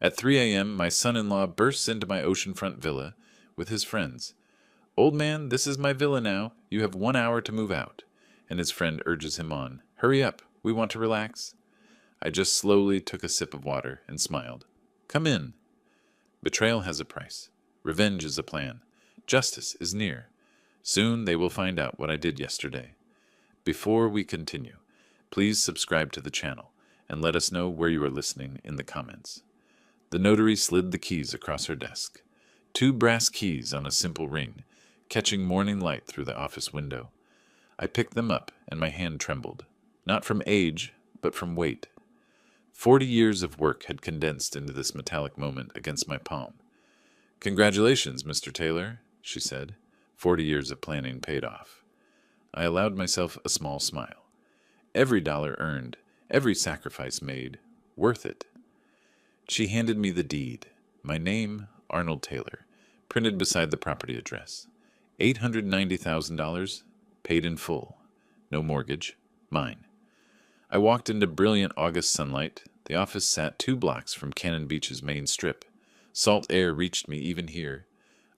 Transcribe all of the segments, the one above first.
At 3 a.m., my son-in-law bursts into my oceanfront villa with his friends. "Old man, this is my villa now. You have 1 hour to move out." And his friend urges him on. "Hurry up. We want to relax." I just slowly took a sip of water and smiled. "Come in." Betrayal has a price. Revenge is a plan. Justice is near. Soon they will find out what I did yesterday. Before we continue, please subscribe to the channel and let us know where you are listening in the comments. The notary slid the keys across her desk. 2 brass keys on a simple ring, catching morning light through the office window. I picked them up and my hand trembled, not from age, but from weight. 40 years of work had condensed into this metallic moment against my palm. "Congratulations, Mr. Taylor," she said. 40 years of planning paid off. I allowed myself a small smile. Every dollar earned, every sacrifice made, worth it. She handed me the deed. My name, Arnold Taylor, printed beside the property address. $890,000, paid in full. No mortgage. Mine. I walked into brilliant August sunlight. The office sat 2 blocks from Cannon Beach's main strip. Salt air reached me even here.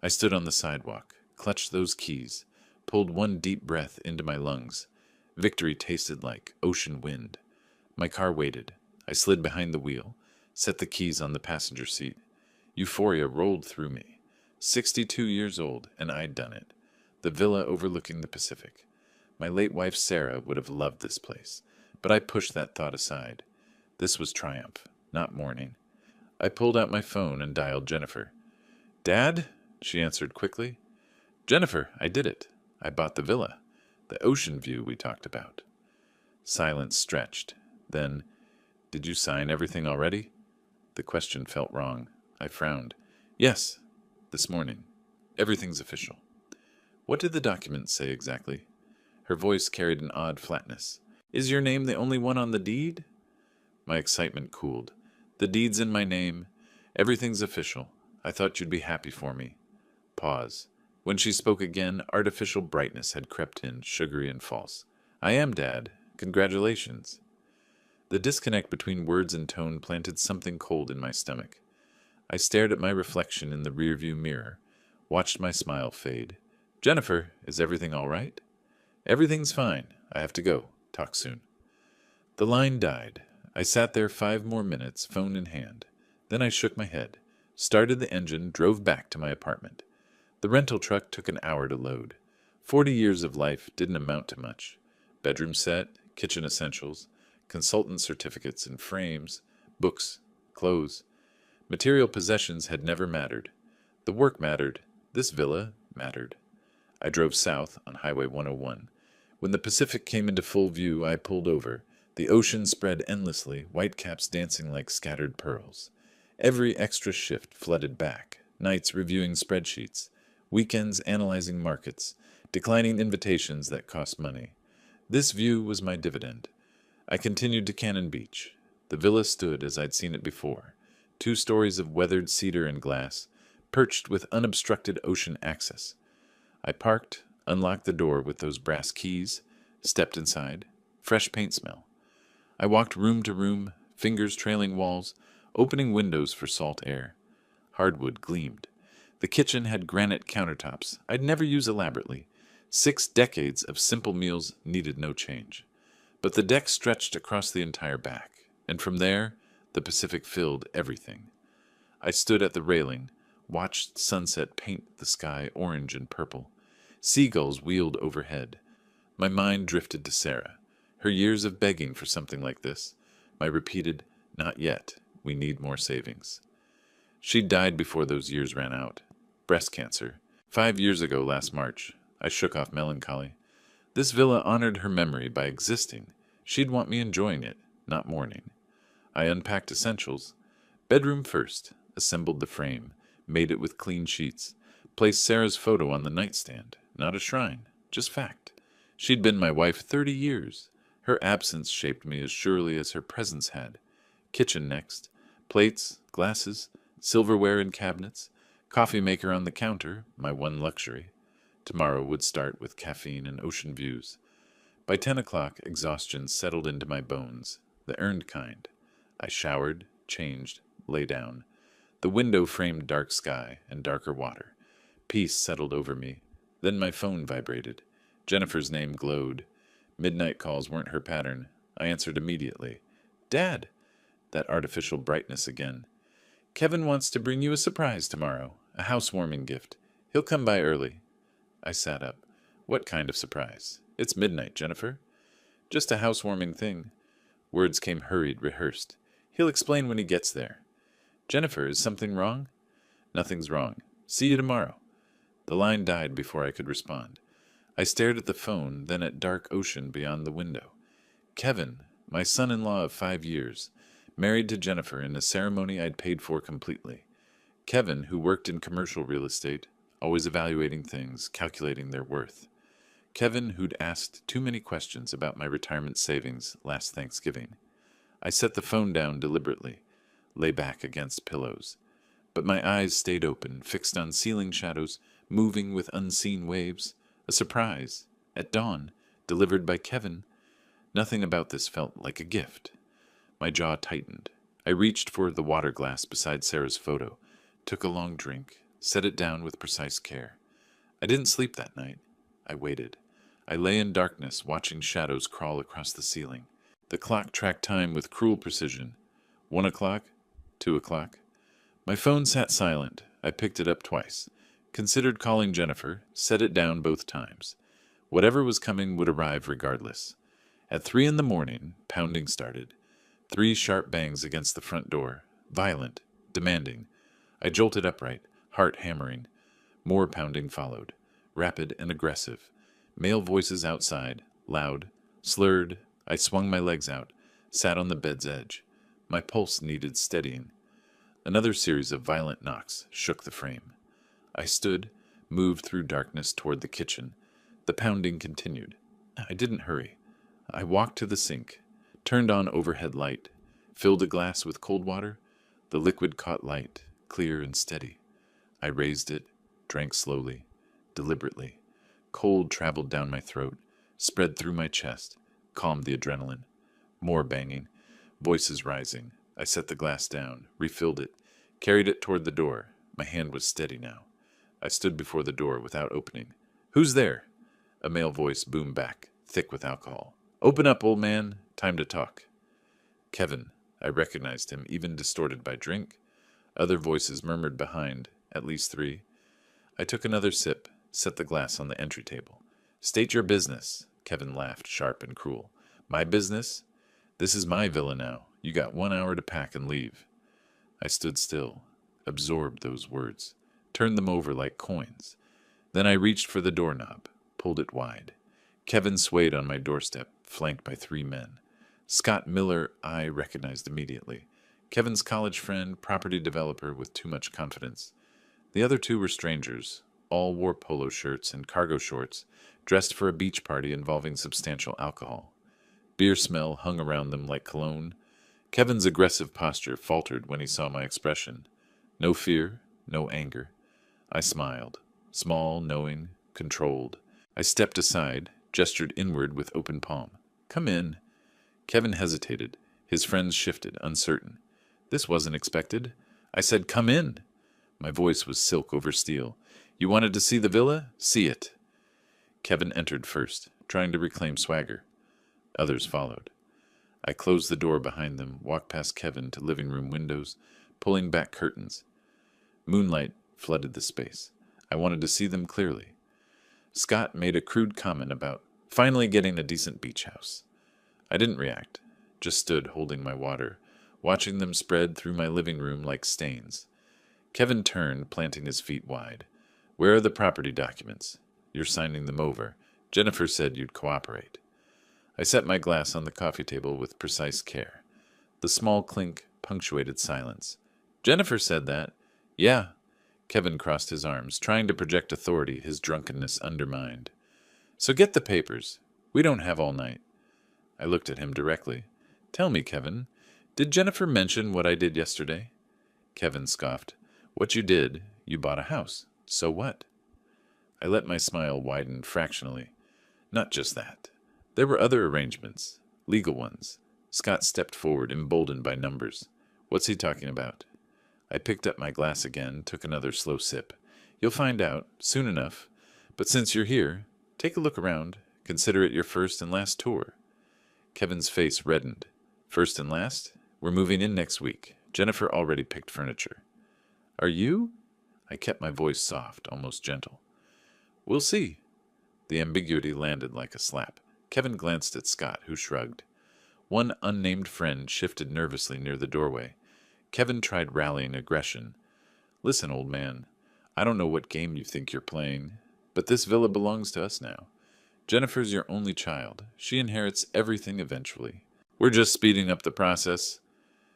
I stood on the sidewalk, clutched those keys, pulled one deep breath into my lungs. Victory tasted like ocean wind. My car waited. I slid behind the wheel, set the keys on the passenger seat. Euphoria rolled through me. 62 years old, and I'd done it. The villa overlooking the Pacific. My late wife Sarah would have loved this place, but I pushed that thought aside. This was triumph, not mourning. I pulled out my phone and dialed Jennifer. "Dad?" she answered quickly. "Jennifer, I did it. I bought the villa. The ocean view we talked about." Silence stretched. Then, "Did you sign everything already?" The question felt wrong. I frowned. "Yes, this morning. Everything's official." "What did the document say exactly?" Her voice carried an odd flatness. "Is your name the only one on the deed?" My excitement cooled. "The deed's in my name. Everything's official. I thought you'd be happy for me." Pause. When she spoke again, artificial brightness had crept in, sugary and false. "I am, Dad. Congratulations." The disconnect between words and tone planted something cold in my stomach. I stared at my reflection in the rearview mirror, watched my smile fade. "Jennifer, is everything all right?" "Everything's fine. I have to go. Talk soon." The line died. I sat there 5 more minutes, phone in hand. Then I shook my head, started the engine, drove back to my apartment. The rental truck took an hour to load. 40 years of life didn't amount to much. Bedroom set, kitchen essentials, consultant certificates and frames, books, clothes. Material possessions had never mattered. The work mattered. This villa mattered. I drove south on Highway 101. When the Pacific came into full view, I pulled over. The ocean spread endlessly, whitecaps dancing like scattered pearls. Every extra shift flooded back, nights reviewing spreadsheets, weekends analyzing markets, declining invitations that cost money. This view was my dividend. I continued to Cannon Beach. The villa stood as I'd seen it before, 2 stories of weathered cedar and glass, perched with unobstructed ocean access. I parked, unlocked the door with those brass keys, stepped inside. Fresh paint smell. I walked room to room, fingers trailing walls, opening windows for salt air. Hardwood gleamed. The kitchen had granite countertops I'd never use elaborately. 6 decades of simple meals needed no change. But the deck stretched across the entire back, and from there, the Pacific filled everything. I stood at the railing, watched sunset paint the sky orange and purple. Seagulls wheeled overhead. My mind drifted to Sarah, her years of begging for something like this, my repeated, "Not yet, we need more savings." She died before those years ran out. Breast cancer. 5 years ago last March. I shook off melancholy. This villa honored her memory by existing. She'd want me enjoying it, not mourning. I unpacked essentials. Bedroom first, assembled the frame, made it with clean sheets, placed Sarah's photo on the nightstand. Not a shrine, just fact. She'd been my wife 30 years. Her absence shaped me as surely as her presence had. Kitchen next. Plates, glasses, silverware in cabinets, coffee maker on the counter, my one luxury. Tomorrow would start with caffeine and ocean views. By 10 o'clock, exhaustion settled into my bones, the earned kind. I showered, changed, lay down. The window framed dark sky and darker water. Peace settled over me. Then my phone vibrated. Jennifer's name glowed. Midnight calls weren't her pattern. I answered immediately. Dad! That artificial brightness again. Kevin wants to bring you a surprise tomorrow. A housewarming gift. He'll come by early. I sat up. What kind of surprise? It's midnight, Jennifer. Just a housewarming thing. Words came hurried, rehearsed. He'll explain when he gets there. Jennifer, is something wrong? Nothing's wrong. See you tomorrow. The line died before I could respond. I stared at the phone, then at dark ocean beyond the window. Kevin, my son-in-law of 5 years, married to Jennifer in a ceremony I'd paid for completely. Kevin, who worked in commercial real estate, always evaluating things, calculating their worth. Kevin, who'd asked too many questions about my retirement savings last Thanksgiving. I set the phone down deliberately, lay back against pillows. But my eyes stayed open, fixed on ceiling shadows, moving with unseen waves. A surprise, at dawn, delivered by Kevin. Nothing about this felt like a gift. My jaw tightened. I reached for the water glass beside Sarah's photo, took a long drink, set it down with precise care. I didn't sleep that night. I waited. I lay in darkness, watching shadows crawl across the ceiling. The clock tracked time with cruel precision. 1 o'clock, 2 o'clock. My phone sat silent. I picked it up twice. Considered calling Jennifer, set it down both times. Whatever was coming would arrive regardless. At 3 in the morning, pounding started. 3 sharp bangs against the front door, violent, demanding. I jolted upright, heart hammering. More pounding followed, rapid and aggressive. Male voices outside, loud, slurred. I swung my legs out, sat on the bed's edge. My pulse needed steadying. Another series of violent knocks shook the frame. I stood, moved through darkness toward the kitchen. The pounding continued. I didn't hurry. I walked to the sink, turned on overhead light, filled a glass with cold water. The liquid caught light, clear and steady. I raised it, drank slowly, deliberately. Cold traveled down my throat, spread through my chest, calmed the adrenaline. More banging, voices rising. I set the glass down, refilled it, carried it toward the door. My hand was steady now. I stood before the door without opening. Who's there? A male voice boomed back, thick with alcohol. Open up, old man. Time to talk. Kevin. I recognized him, even distorted by drink. Other voices murmured behind, at least 3. I took another sip, set the glass on the entry table. State your business. Kevin laughed, sharp and cruel. My business? This is my villa now. You got 1 hour to pack and leave. I stood still, absorbed those words, turned them over like coins. Then I reached for the doorknob, pulled it wide. Kevin swayed on my doorstep, flanked by 3 men. Scott Miller I recognized immediately. Kevin's college friend, property developer with too much confidence. The other 2 were strangers. All wore polo shirts and cargo shorts, dressed for a beach party involving substantial alcohol. Beer smell hung around them like cologne. Kevin's aggressive posture faltered when he saw my expression. No fear, no anger. I smiled, small, knowing, controlled. I stepped aside, gestured inward with open palm. Come in. Kevin hesitated. His friends shifted, uncertain. This wasn't expected. I said, come in. My voice was silk over steel. You wanted to see the villa? See it. Kevin entered first, trying to reclaim swagger. Others followed. I closed the door behind them, walked past Kevin to living room windows, pulling back curtains. Moonlight flooded the space. I wanted to see them clearly. Scott made a crude comment about finally getting a decent beach house. I didn't react, just stood holding my water, watching them spread through my living room like stains. Kevin turned, planting his feet wide. Where are the property documents? You're signing them over. Jennifer said you'd cooperate. I set my glass on the coffee table with precise care. The small clink punctuated silence. Jennifer said that. Yeah. Kevin crossed his arms, trying to project authority his drunkenness undermined. So get the papers. We don't have all night. I looked at him directly. Tell me, Kevin, did Jennifer mention what I did yesterday? Kevin scoffed. What you did, you bought a house. So what? I let my smile widen fractionally. Not just that. There were other arrangements, legal ones. Scott stepped forward, emboldened by numbers. What's he talking about? I picked up my glass again, took another slow sip. You'll find out, soon enough. But since you're here, take a look around. Consider it your first and last tour. Kevin's face reddened. First and last? We're moving in next week. Jennifer already picked furniture. Are you? I kept my voice soft, almost gentle. We'll see. The ambiguity landed like a slap. Kevin glanced at Scott, who shrugged. One unnamed friend shifted nervously near the doorway. Kevin tried rallying aggression. Listen, old man, I don't know what game you think you're playing, but this villa belongs to us now. Jennifer's your only child. She inherits everything eventually. We're just speeding up the process.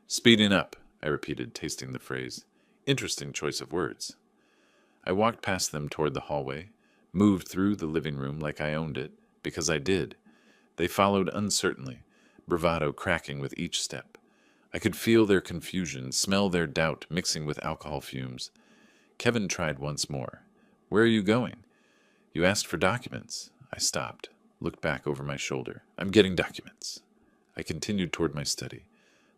Speeding up, I repeated, tasting the phrase. Interesting choice of words. I walked past them toward the hallway, moved through the living room like I owned it, because I did. They followed uncertainly, bravado cracking with each step. I could feel their confusion, smell their doubt mixing with alcohol fumes. Kevin tried once more. Where are you going? You asked for documents. I stopped, looked back over my shoulder. I'm getting documents. I continued toward my study,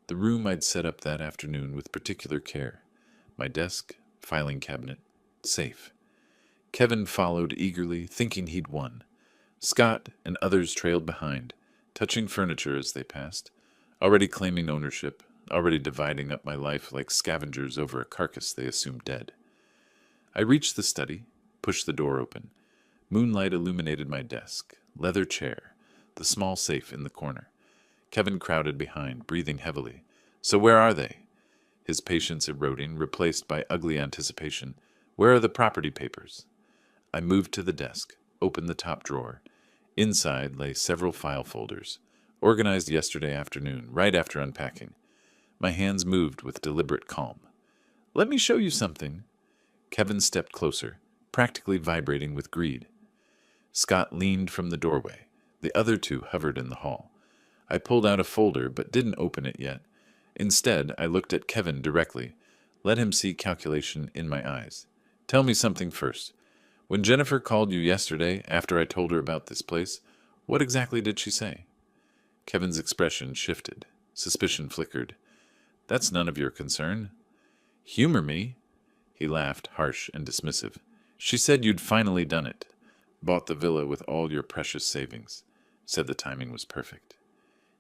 the room I'd set up that afternoon with particular care. My desk, filing cabinet, safe. Kevin followed eagerly, thinking he'd won. Scott and others trailed behind, touching furniture as they passed, already claiming ownership, already dividing up my life like scavengers over a carcass they assumed dead. I reached the study, pushed the door open. Moonlight illuminated my desk, leather chair, the small safe in the corner. Kevin crowded behind, breathing heavily. So where are they? His patience eroding, replaced by ugly anticipation. Where are the property papers? I moved to the desk, opened the top drawer. Inside lay several file folders, organized yesterday afternoon, right after unpacking. My hands moved with deliberate calm. Let me show you something. Kevin stepped closer, practically vibrating with greed. Scott leaned from the doorway. The other two hovered in the hall. I pulled out a folder but didn't open it yet. Instead, I looked at Kevin directly, let him see calculation in my eyes. Tell me something first. When Jennifer called you yesterday, after I told her about this place, what exactly did she say? Kevin's expression shifted. Suspicion flickered. That's none of your concern. Humor me? He laughed, harsh and dismissive. She said you'd finally done it. Bought the villa with all your precious savings. Said the timing was perfect.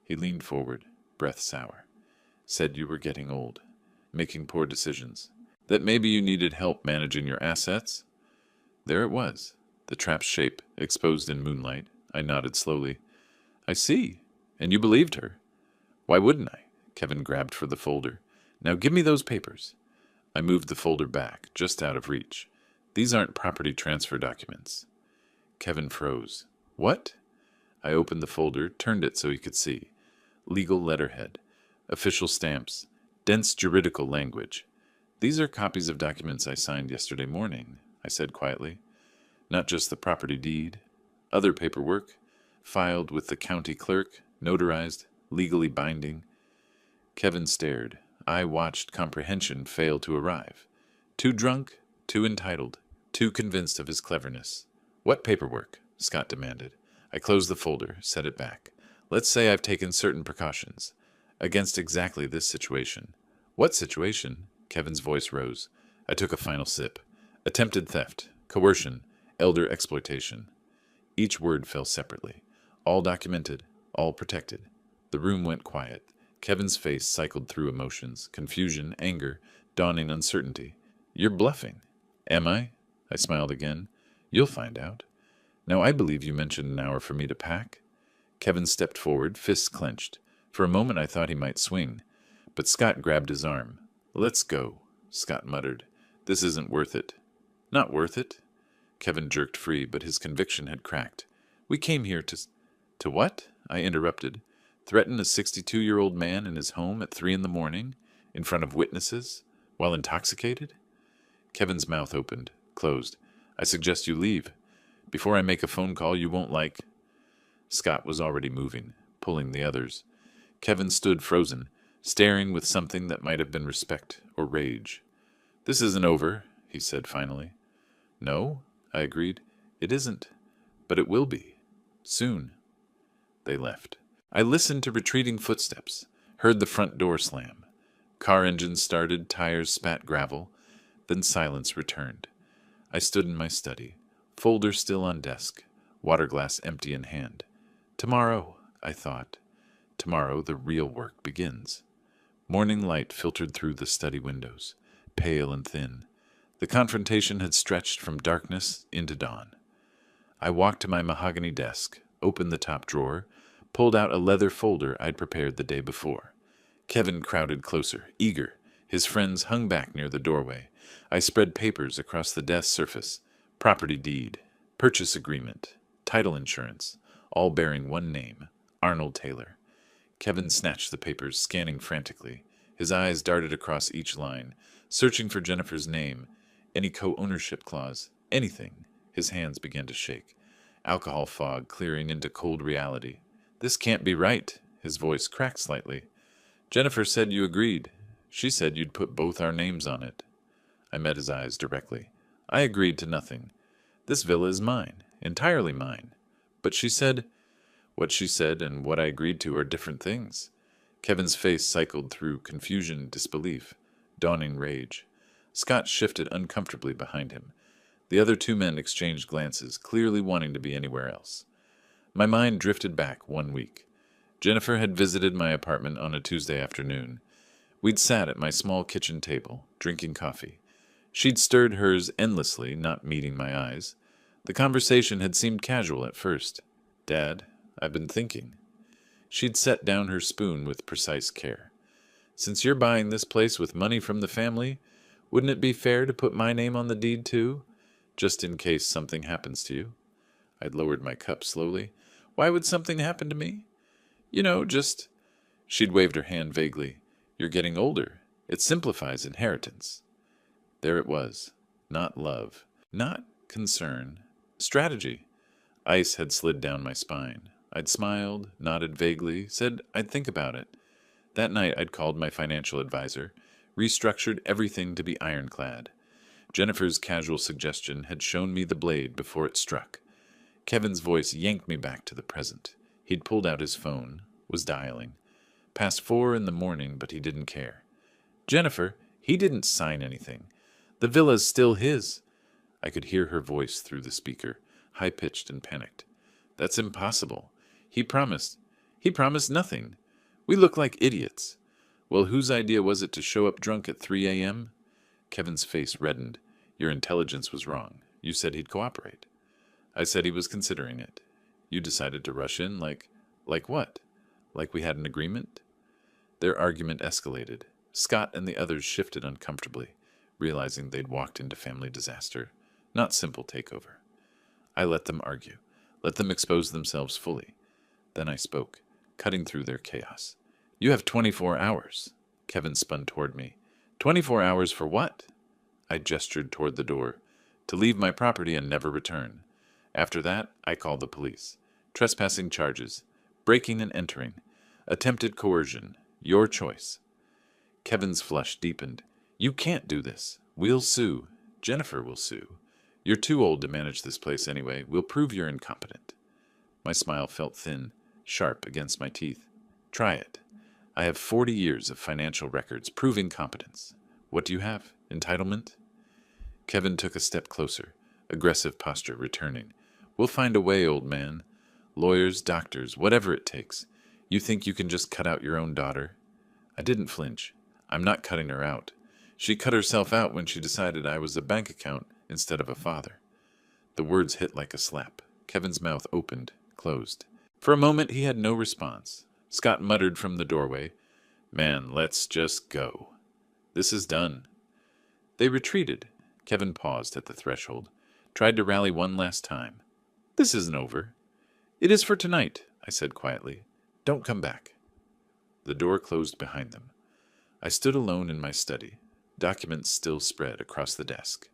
He leaned forward, breath sour. Said you were getting old, making poor decisions. That maybe you needed help managing your assets? There it was, the trap's shape, exposed in moonlight. I nodded slowly. I see. And you believed her. Why wouldn't I? Kevin grabbed for the folder. Now give me those papers. I moved the folder back, just out of reach. These aren't property transfer documents. Kevin froze. What? I opened the folder, turned it so he could see. Legal letterhead, official stamps, dense juridical language. These are copies of documents I signed yesterday morning, I said quietly. Not just the property deed. Other paperwork, filed with the county clerk, notarized, legally binding. Kevin stared. I watched comprehension fail to arrive. Too drunk, too entitled, too convinced of his cleverness. What paperwork? Scott demanded. I closed the folder, set it back. Let's say I've taken certain precautions against exactly this situation. What situation? Kevin's voice rose. I took a final sip. Attempted theft, coercion, elder exploitation. Each word fell separately. All documented, all protected. The room went quiet. Kevin's face cycled through emotions, confusion, anger, dawning uncertainty. You're bluffing. Am I? I smiled again. You'll find out. Now I believe you mentioned an hour for me to pack. Kevin stepped forward, fists clenched. For a moment I thought he might swing, but Scott grabbed his arm. Let's go, Scott muttered. This isn't worth it. Not worth it? Kevin jerked free, but his conviction had cracked. We came here to... To what? I interrupted. Threaten a 62-year-old man in his home at 3 a.m, in front of witnesses, while intoxicated? Kevin's mouth opened, closed. I suggest you leave. Before I make a phone call you won't like... Scott was already moving, pulling the others. Kevin stood frozen, staring with something that might have been respect or rage. This isn't over, he said finally. No, I agreed. It isn't. But it will be. Soon. They left. I listened to retreating footsteps, heard the front door slam. Car engine started, tires spat gravel, then silence returned. I stood in my study, folder still on desk, water glass empty in hand. Tomorrow, I thought. Tomorrow the real work begins. Morning light filtered through the study windows, pale and thin. The confrontation had stretched from darkness into dawn. I walked to my mahogany desk, opened the top drawer, pulled out a leather folder I'd prepared the day before. Kevin crowded closer, eager. His friends hung back near the doorway. I spread papers across the desk surface. Property deed, purchase agreement, title insurance, all bearing one name, Arnold Taylor. Kevin snatched the papers, scanning frantically. His eyes darted across each line, searching for Jennifer's name, any co-ownership clause, anything. His hands began to shake. Alcohol fog clearing into cold reality. This can't be right. His voice cracked slightly. Jennifer said you agreed. She said you'd put both our names on it. I met his eyes directly. I agreed to nothing. This villa is mine, entirely mine. But she said, what she said and what I agreed to are different things. Kevin's face cycled through confusion, disbelief, dawning rage. Scott shifted uncomfortably behind him. The other two men exchanged glances, clearly wanting to be anywhere else. My mind drifted back 1 week. Jennifer had visited my apartment on a Tuesday afternoon. We'd sat at my small kitchen table, drinking coffee. She'd stirred hers endlessly, not meeting my eyes. The conversation had seemed casual at first. Dad, I've been thinking. She'd set down her spoon with precise care. Since you're buying this place with money from the family, wouldn't it be fair to put my name on the deed too? Just in case something happens to you. I'd lowered my cup slowly. Why would something happen to me? Just... She'd waved her hand vaguely. You're getting older. It simplifies inheritance. There it was. Not love. Not concern. Strategy. Ice had slid down my spine. I'd smiled, nodded vaguely, said I'd think about it. That night I'd called my financial advisor, restructured everything to be ironclad. Jennifer's casual suggestion had shown me the blade before it struck. Kevin's voice yanked me back to the present. He'd pulled out his phone, was dialing. Past 4 in the morning, but he didn't care. Jennifer, he didn't sign anything. The villa's still his. I could hear her voice through the speaker, high-pitched and panicked. That's impossible. He promised. He promised nothing. We look like idiots. Well, whose idea was it to show up drunk at 3 a.m.? Kevin's face reddened. Your intelligence was wrong. You said he'd cooperate. I said he was considering it. You decided to rush in like what? Like we had an agreement? Their argument escalated. Scott and the others shifted uncomfortably, realizing they'd walked into family disaster, not simple takeover. I let them argue, let them expose themselves fully. Then I spoke, cutting through their chaos. You have 24 hours. Kevin spun toward me. 24 hours for what? I gestured toward the door. To leave my property and never return. After that, I called the police. Trespassing charges, breaking and entering, attempted coercion, your choice. Kevin's flush deepened. You can't do this. We'll sue. Jennifer will sue. You're too old to manage this place anyway. We'll prove you're incompetent. My smile felt thin, sharp against my teeth. Try it. I have 40 years of financial records proving competence. What do you have? Entitlement? Kevin took a step closer, aggressive posture returning. We'll find a way, old man. Lawyers, doctors, whatever it takes. You think you can just cut out your own daughter? I didn't flinch. I'm not cutting her out. She cut herself out when she decided I was a bank account instead of a father. The words hit like a slap. Kevin's mouth opened, closed. For a moment he had no response. Scott muttered from the doorway, Man, let's just go. This is done. They retreated. Kevin paused at the threshold, tried to rally one last time. This isn't over. It is for tonight, I said quietly. Don't come back. The door closed behind them. I stood alone in my study, documents still spread across the desk.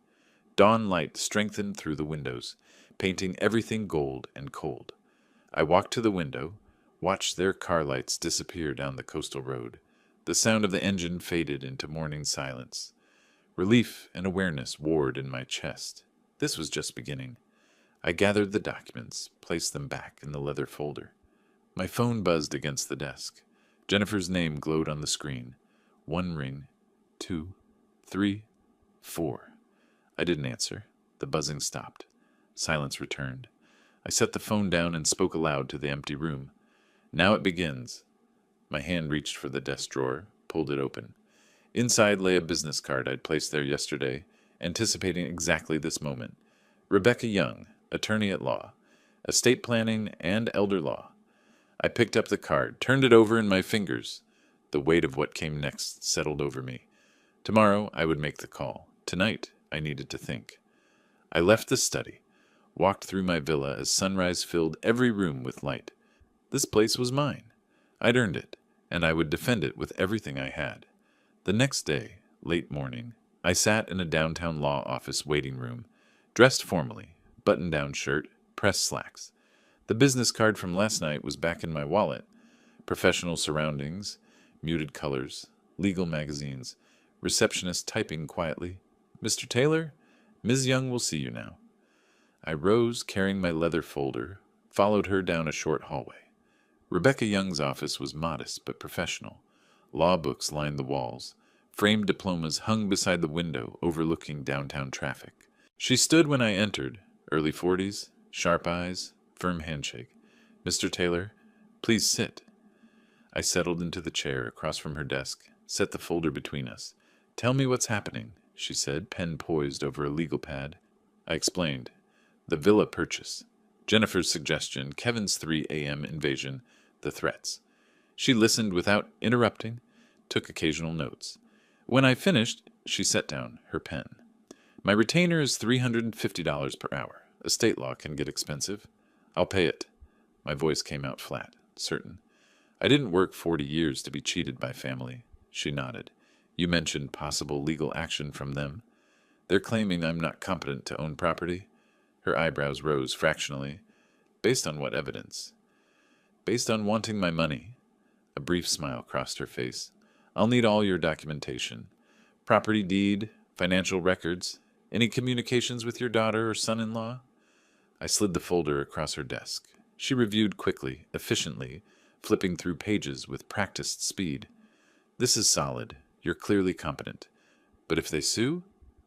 Dawn light strengthened through the windows, painting everything gold and cold. I walked to the window, watched their car lights disappear down the coastal road. The sound of the engine faded into morning silence. Relief and awareness warred in my chest. This was just beginning. I gathered the documents, placed them back in the leather folder. My phone buzzed against the desk. Jennifer's name glowed on the screen. One ring, two, three, four. I didn't answer. The buzzing stopped. Silence returned. I set the phone down and spoke aloud to the empty room. Now it begins. My hand reached for the desk drawer, pulled it open. Inside lay a business card I'd placed there yesterday, anticipating exactly this moment. Rebecca Young, attorney at law, estate planning and elder law. I picked up the card, turned it over in my fingers. The weight of what came next settled over me. Tomorrow I would make the call. Tonight I needed to think. I left the study, walked through my villa as sunrise filled every room with light. This place was mine. I'd earned it, and I would defend it with everything I had. The next day, late morning, I sat in a downtown law office waiting room, dressed formally, button-down shirt, pressed slacks. The business card from last night was back in my wallet. Professional surroundings, muted colors, legal magazines, receptionist typing quietly. "Mr. Taylor, Ms. Young will see you now." I rose, carrying my leather folder, followed her down a short hallway. Rebecca Young's office was modest but professional. Law books lined the walls. Framed diplomas hung beside the window overlooking downtown traffic. She stood when I entered, early 40s, sharp eyes, firm handshake. "Mr. Taylor, please sit." I settled into the chair across from her desk, set the folder between us. "Tell me what's happening," she said, pen poised over a legal pad. I explained. The villa purchase. Jennifer's suggestion, Kevin's 3 a.m. invasion, the threats. She listened without interrupting, took occasional notes. When I finished, she set down her pen. "My retainer is $350 per hour. Estate law can get expensive. I'll pay it." My voice came out flat, certain. "I didn't work 40 years to be cheated by family." She nodded. "You mentioned possible legal action from them. They're claiming I'm not competent to own property." Her eyebrows rose fractionally. "Based on what evidence?" "Based on wanting my money." A brief smile crossed her face. "I'll need all your documentation. Property deed, financial records, any communications with your daughter or son-in-law?" I slid the folder across her desk. She reviewed quickly, efficiently, flipping through pages with practiced speed. "This is solid. You're clearly competent. But if they sue?"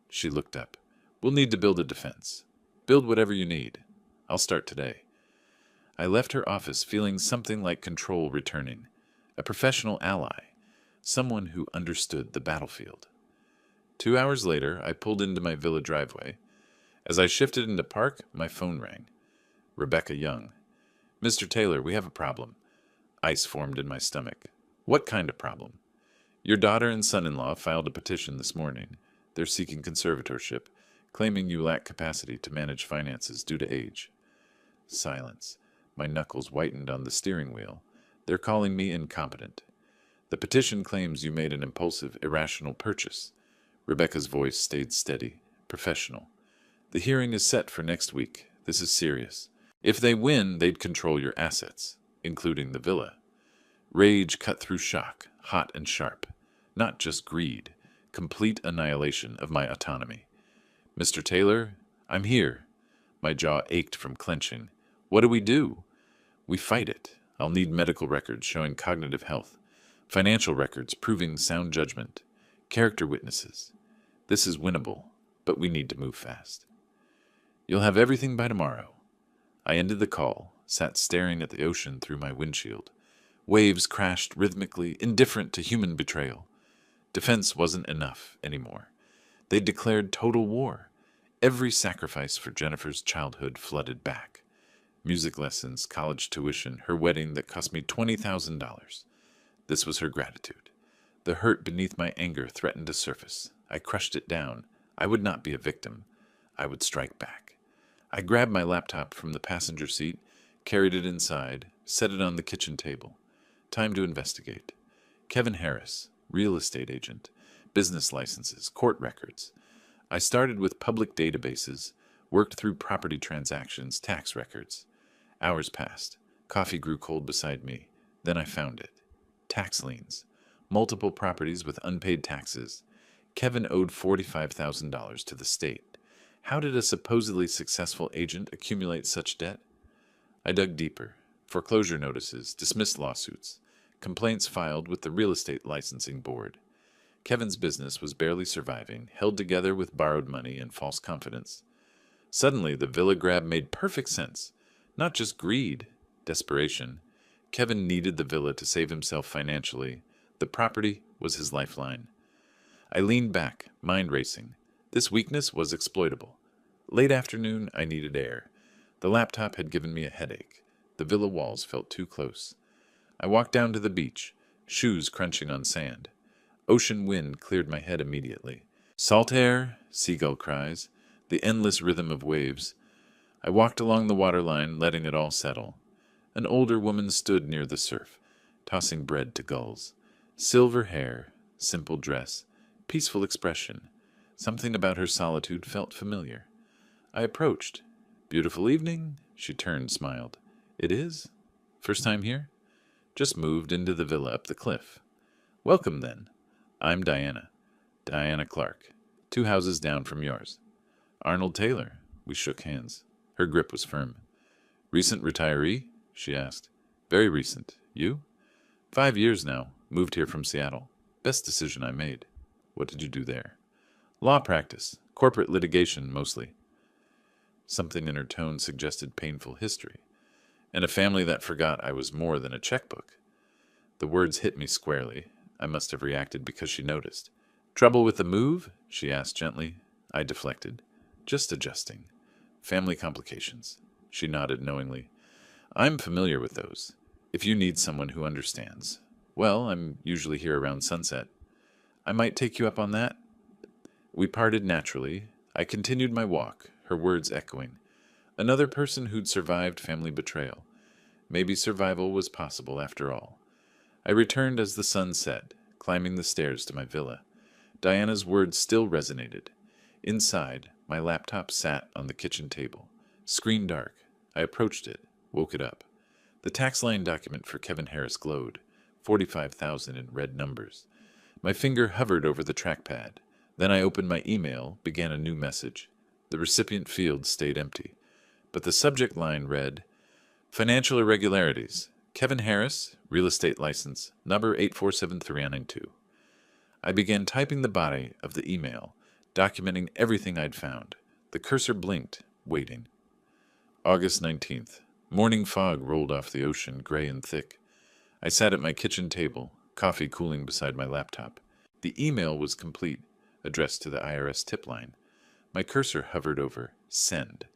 She looked up. "We'll need to build a defense. Build whatever you need. I'll start today." I left her office feeling something like control returning. A professional ally. Someone who understood the battlefield. 2 hours later, I pulled into my villa driveway. As I shifted into park, my phone rang. Rebecca Young. "Mr. Taylor, we have a problem." Ice formed in my stomach. "What kind of problem?" "Your daughter and son-in-law filed a petition this morning. They're seeking conservatorship, claiming you lack capacity to manage finances due to age." Silence. My knuckles whitened on the steering wheel. "They're calling me incompetent." "The petition claims you made an impulsive, irrational purchase." Rebecca's voice stayed steady, professional. "The hearing is set for next week. This is serious. If they win, they'd control your assets, including the villa." Rage cut through shock, hot and sharp. Not just greed, complete annihilation of my autonomy. "Mr. Taylor, I'm here." My jaw ached from clenching. "What do we do?" "We fight it. I'll need medical records showing cognitive health, financial records proving sound judgment, character witnesses. This is winnable, but we need to move fast." "You'll have everything by tomorrow." I ended the call, sat staring at the ocean through my windshield. Waves crashed rhythmically, indifferent to human betrayal. Defense wasn't enough anymore. They'd declared total war. Every sacrifice for Jennifer's childhood flooded back. Music lessons, college tuition, her wedding that cost me $20,000. This was her gratitude. The hurt beneath my anger threatened to surface. I crushed it down. I would not be a victim. I would strike back. I grabbed my laptop from the passenger seat, carried it inside, set it on the kitchen table. Time to investigate. Kevin Harris, real estate agent, business licenses, court records. I started with public databases, worked through property transactions, tax records. Hours passed. Coffee grew cold beside me. Then I found it. Tax liens. Multiple properties with unpaid taxes. Kevin owed $45,000 to the state. How did a supposedly successful agent accumulate such debt? I dug deeper. Foreclosure notices, dismissed lawsuits, complaints filed with the Real Estate Licensing Board. Kevin's business was barely surviving, held together with borrowed money and false confidence. Suddenly, the villa grab made perfect sense. Not just greed, desperation. Kevin needed the villa to save himself financially. The property was his lifeline. I leaned back, mind racing. This weakness was exploitable. Late afternoon, I needed air. The laptop had given me a headache. The villa walls felt too close. I walked down to the beach, shoes crunching on sand. Ocean wind cleared my head immediately. Salt air, seagull cries, the endless rhythm of waves. I walked along the waterline, letting it all settle. An older woman stood near the surf, tossing bread to gulls. Silver hair, simple dress, peaceful expression. Something about her solitude felt familiar. I approached. "Beautiful evening," she turned, smiled. "It is? First time here?" "Just moved into the villa up the cliff." "Welcome, then. I'm Diana. Diana Clark. 2 houses down from yours." "Arnold Taylor." We shook hands. Her grip was firm. "Recent retiree?" she asked. "Very recent. You?" 5 years now. Moved here from Seattle. Best decision I made." "What did you do there?" "Law practice. Corporate litigation, mostly." Something in her tone suggested painful history. "And a family that forgot I was more than a checkbook." The words hit me squarely. I must have reacted because she noticed. "Trouble with the move?" she asked gently. I deflected. "Just adjusting. Family complications." She nodded knowingly. "I'm familiar with those. If you need someone who understands. Well, I'm usually here around sunset. I might take you up on that." We parted naturally. I continued my walk, her words echoing. Another person who'd survived family betrayal. Maybe survival was possible after all. I returned as the sun set, climbing the stairs to my villa. Diana's words still resonated. Inside, my laptop sat on the kitchen table. Screen dark. I approached it, woke it up. The tax line document for Kevin Harris glowed. 45,000 in red numbers. My finger hovered over the trackpad. Then I opened my email, began a new message. The recipient field stayed empty. But the subject line read, "Financial irregularities. Kevin Harris, real estate license, number 8473992. I began typing the body of the email, documenting everything I'd found. The cursor blinked, waiting. August 19th. Morning fog rolled off the ocean, gray and thick. I sat at my kitchen table, coffee cooling beside my laptop. The email was complete, addressed to the IRS tip line. My cursor hovered over Send.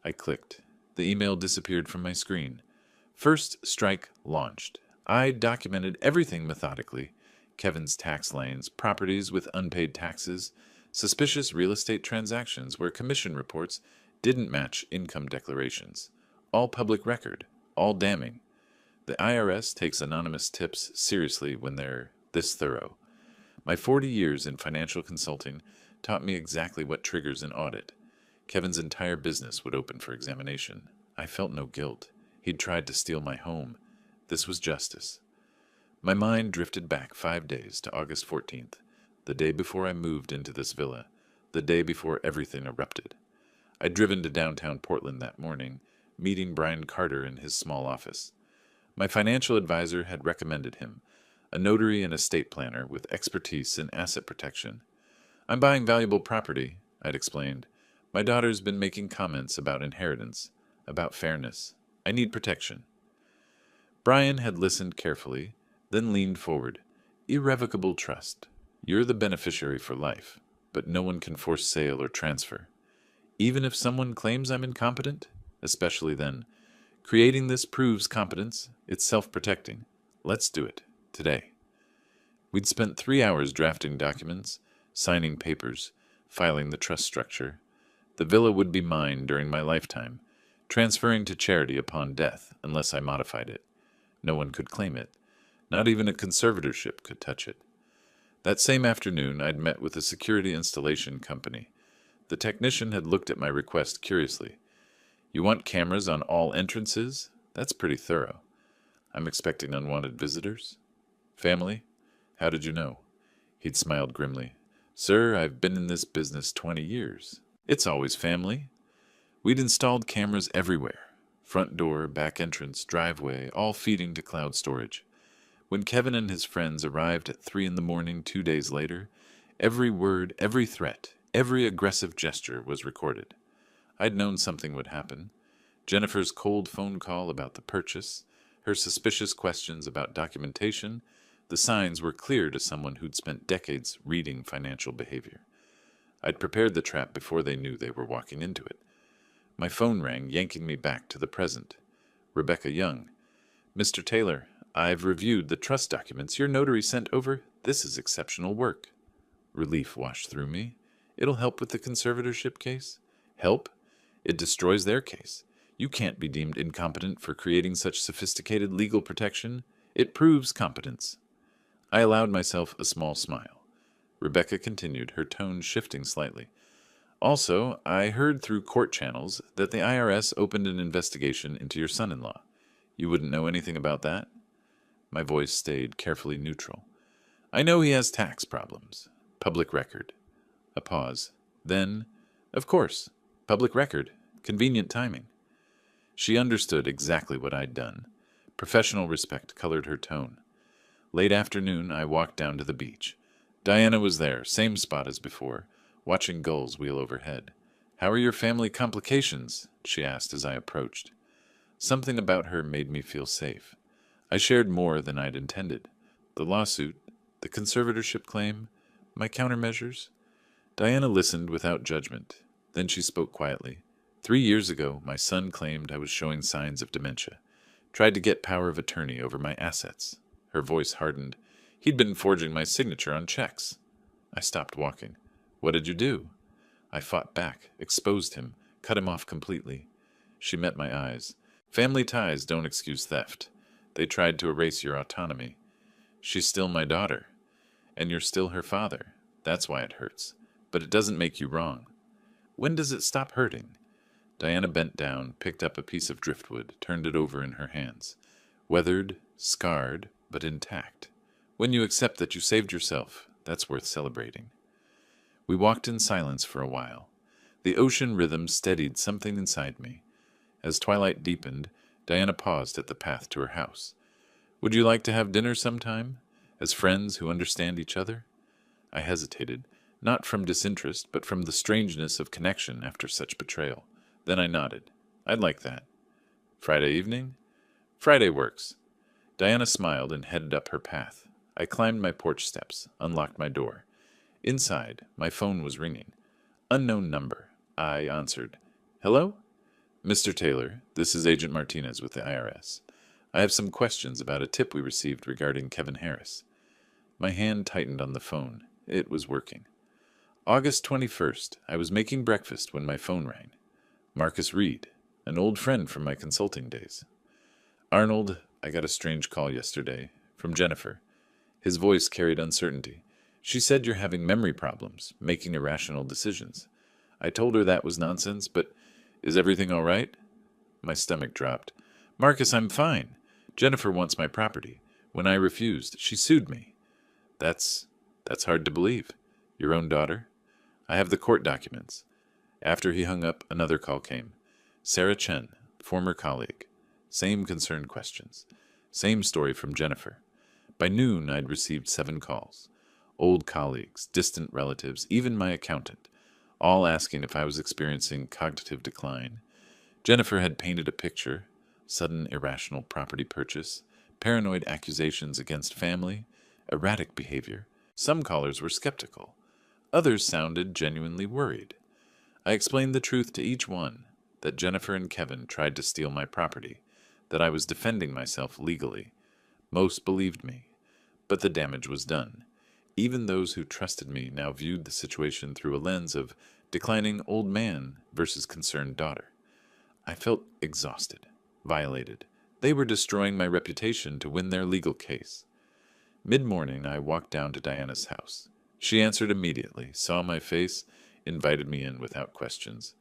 I clicked. The email disappeared from my screen. First strike launched. I documented everything methodically. Kevin's tax lanes, properties with unpaid taxes, suspicious real estate transactions where commission reports didn't match income declarations. All public record, all damning. The IRS takes anonymous tips seriously when they're this thorough. My 40 years in financial consulting taught me exactly what triggers an audit. Kevin's entire business would open for examination. I felt no guilt. He'd tried to steal my home. This was justice. My mind drifted back 5 days to August 14th, the day before I moved into this villa, the day before everything erupted. I'd driven to downtown Portland that morning, meeting Brian Carter in his small office. My financial advisor had recommended him, a notary and estate planner with expertise in asset protection. "I'm buying valuable property," I'd explained. "My daughter's been making comments about inheritance, about fairness. I need protection." Brian had listened carefully, then leaned forward. "Irrevocable trust. You're the beneficiary for life, but no one can force sale or transfer. Even if someone claims I'm incompetent, especially then. Creating this proves competence. It's self-protecting. Let's do it. Today." We'd spent 3 hours drafting documents, signing papers, filing the trust structure. The villa would be mine during my lifetime, transferring to charity upon death unless I modified it. No one could claim it. Not even a conservatorship could touch it. That same afternoon, I'd met with a security installation company. The technician had looked at my request curiously. "You want cameras on all entrances? That's pretty thorough. I'm expecting unwanted visitors." "Family? How did you know?" He'd smiled grimly. "Sir, I've been in this business 20 years. It's always family." We'd installed cameras everywhere. Front door, back entrance, driveway, all feeding to cloud storage. When Kevin and his friends arrived at 3 in the morning 2 days later, every word, every threat, every aggressive gesture was recorded. I'd known something would happen. Jennifer's cold phone call about the purchase, her suspicious questions about documentation, the signs were clear to someone who'd spent decades reading financial behavior. I'd prepared the trap before they knew they were walking into it. My phone rang, yanking me back to the present. Rebecca Young. Mr. Taylor, I've reviewed the trust documents your notary sent over. This is exceptional work. Relief washed through me. It'll help with the conservatorship case? Help? It destroys their case. You can't be deemed incompetent for creating such sophisticated legal protection. It proves competence. I allowed myself a small smile. Rebecca continued, her tone shifting slightly. Also, I heard through court channels that the IRS opened an investigation into your son-in-law. You wouldn't know anything about that? My voice stayed carefully neutral. I know he has tax problems. Public record. A pause. Then, of course, public record. Convenient timing. She understood exactly what I'd done. Professional respect colored her tone. Late afternoon, I walked down to the beach. Diana was there, same spot as before, watching gulls wheel overhead. How are your family complications? She asked as I approached. Something about her made me feel safe. I shared more than I'd intended. The lawsuit, the conservatorship claim, my countermeasures. Diana listened without judgment. Then she spoke quietly. 3 years ago, my son claimed I was showing signs of dementia. Tried to get power of attorney over my assets. Her voice hardened. He'd been forging my signature on checks. I stopped walking. What did you do? I fought back, exposed him, cut him off completely. She met my eyes. Family ties don't excuse theft. They tried to erase your autonomy. She's still my daughter. And you're still her father. That's why it hurts. But it doesn't make you wrong. When does it stop hurting? Diana bent down, picked up a piece of driftwood, turned it over in her hands. Weathered, scarred, but intact. When you accept that you saved yourself, that's worth celebrating. We walked in silence for a while. The ocean rhythm steadied something inside me. As twilight deepened, Diana paused at the path to her house. Would you like to have dinner sometime? As friends who understand each other? I hesitated, not from disinterest, but from the strangeness of connection after such betrayal. Then I nodded. I'd like that. Friday evening? Friday works. Diana smiled and headed up her path. I climbed my porch steps, unlocked my door. Inside, my phone was ringing. Unknown number. I answered. Hello? Mr. Taylor, this is Agent Martinez with the IRS. I have some questions about a tip we received regarding Kevin Harris. My hand tightened on the phone. It was working. August 21st, I was making breakfast when my phone rang. Marcus Reed, an old friend from my consulting days. Arnold, I got a strange call yesterday, from Jennifer. His voice carried uncertainty. She said you're having memory problems, making irrational decisions. I told her that was nonsense, but is everything all right? My stomach dropped. Marcus, I'm fine. Jennifer wants my property. When I refused, she sued me. That's hard to believe. Your own daughter? I have the court documents. After he hung up, another call came. Sarah Chen, former colleague. Same concerned questions. Same story from Jennifer. By noon, I'd received 7 calls. Old colleagues, distant relatives, even my accountant, all asking if I was experiencing cognitive decline. Jennifer had painted a picture: sudden irrational property purchase, paranoid accusations against family, erratic behavior. Some callers were skeptical. Others sounded genuinely worried. I explained the truth to each one, that Jennifer and Kevin tried to steal my property, that I was defending myself legally. Most believed me, but the damage was done. Even those who trusted me now viewed the situation through a lens of declining old man versus concerned daughter. I felt exhausted, violated. They were destroying my reputation to win their legal case. Mid-morning, I walked down to Diana's house. She answered immediately, saw my face, invited me in without questions.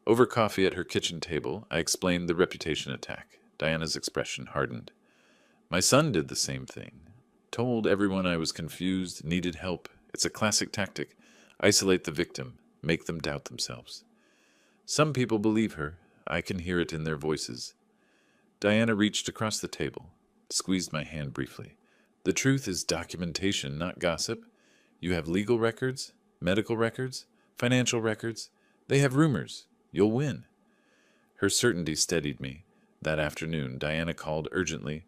Over coffee at her kitchen table, I explained the reputation attack. Diana's expression hardened. My son did the same thing. Told everyone I was confused, needed help. It's a classic tactic. Isolate the victim, make them doubt themselves. Some people believe her. I can hear it in their voices. Diana reached across the table, squeezed my hand briefly. The truth is documentation, not gossip. You have legal records, medical records, financial records. They have rumors. You'll win. Her certainty steadied me. That afternoon, Diana called urgently.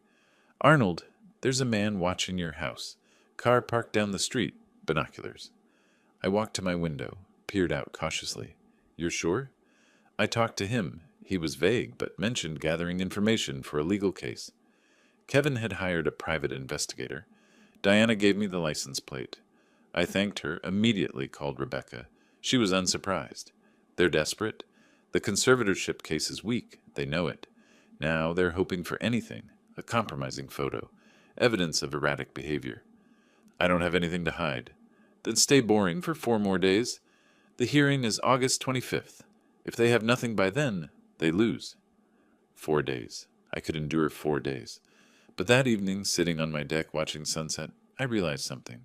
Arnold, there's a man watching your house. Car parked down the street. Binoculars. I walked to my window, peered out cautiously. You're sure? I talked to him. He was vague, but mentioned gathering information for a legal case. Kevin had hired a private investigator. Diana gave me the license plate. I thanked her, immediately called Rebecca. She was unsurprised. They're desperate. The conservatorship case is weak. They know it. Now they're hoping for anything, a compromising photo, evidence of erratic behavior. I don't have anything to hide. Then stay boring for 4 more days. The hearing is August 25th. If they have nothing by then, they lose. 4 days. I could endure 4 days. But that evening, sitting on my deck watching sunset, I realized something.